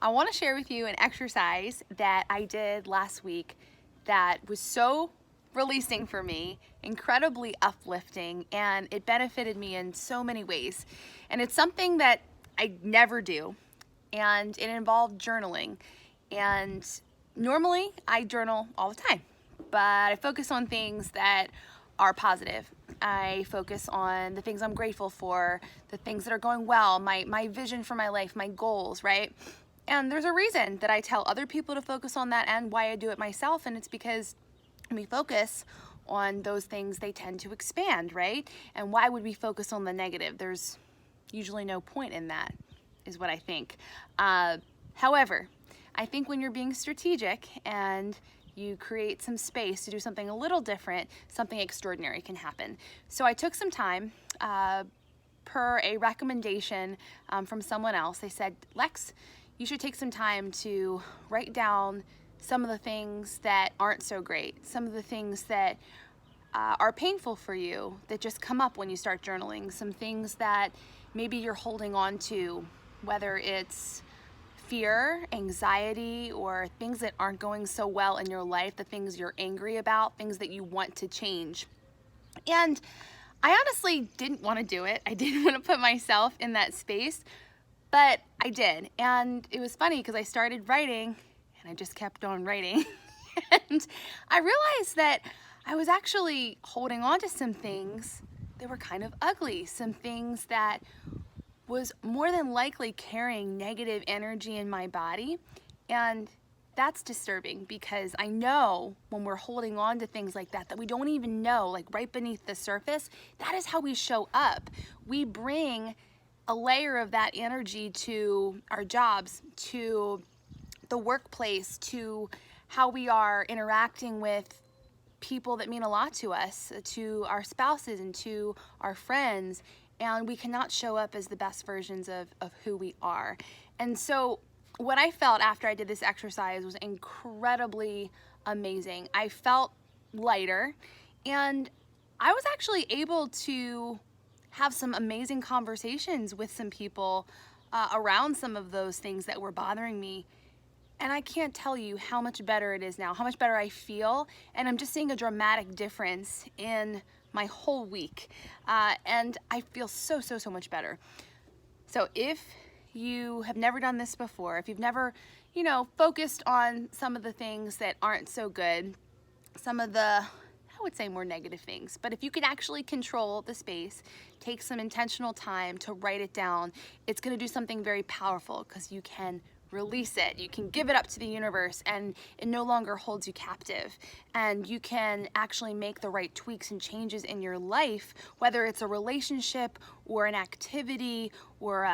I want to share with you an exercise that I did last week that was so releasing for me, incredibly uplifting, and it benefited me in so many ways. And it's something that I never do, and it involved journaling. And normally I journal all the time, but I focus on things that are positive. I focus on the things I'm grateful for, the things that are going well, my vision for my life, my goals, right? And there's a reason that I tell other people to focus on that and why I do it myself, and it's because when we focus on those things, they tend to expand, right? And why would we focus on the negative? There's usually no point in that, is what I think. However, I think when you're being strategic and you create some space to do something a little different, something extraordinary can happen. So I took some time, per a recommendation from someone else. They said, Lex, you should take some time to write down some of the things that aren't so great, some of the things that are painful for you that just come up when you start journaling, some things that maybe you're holding on to, whether it's fear, anxiety, or things that aren't going so well in your life, the things you're angry about, things that you want to change. And I honestly didn't want to do it. I didn't want to put myself in that space, but I did. And it was funny because I started writing and I just kept on writing. And I realized that I was actually holding on to some things that were kind of ugly, some things that was more than likely carrying negative energy in my body. And that's disturbing because I know when we're holding on to things like that we don't even know, like right beneath the surface, that is how we show up. We bring a layer of that energy to our jobs, to the workplace, to how we are interacting with people that mean a lot to us, to our spouses and to our friends, and we cannot show up as the best versions of who we are. And so what I felt after I did this exercise was incredibly amazing. I felt lighter, and I was actually able to have some amazing conversations with some people around some of those things that were bothering me. And I can't tell you how much better it is now, how much better I feel, and I'm just seeing a dramatic difference in my whole week. And I feel so much better. So if you have never done this before, if you've never, focused on some of the things that aren't so good, some of the, I would say more negative things, but if you can actually control the space, take some intentional time to write it down, it's gonna do something very powerful because you can release it. You can give it up to the universe and it no longer holds you captive. And you can actually make the right tweaks and changes in your life, whether it's a relationship or an activity or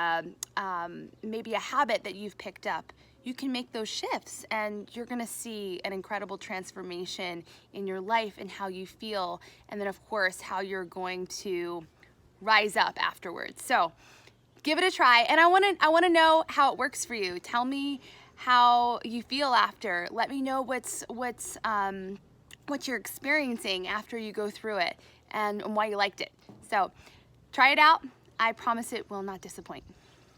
maybe a habit that you've picked up. You can make those shifts and you're gonna see an incredible transformation in your life and how you feel, and then of course how you're going to rise up afterwards. So give it a try, and I want to know how it works for you. Tell me how you feel after. Let me know what you're experiencing after you go through it and why you liked it. So try it out. I promise it will not disappoint.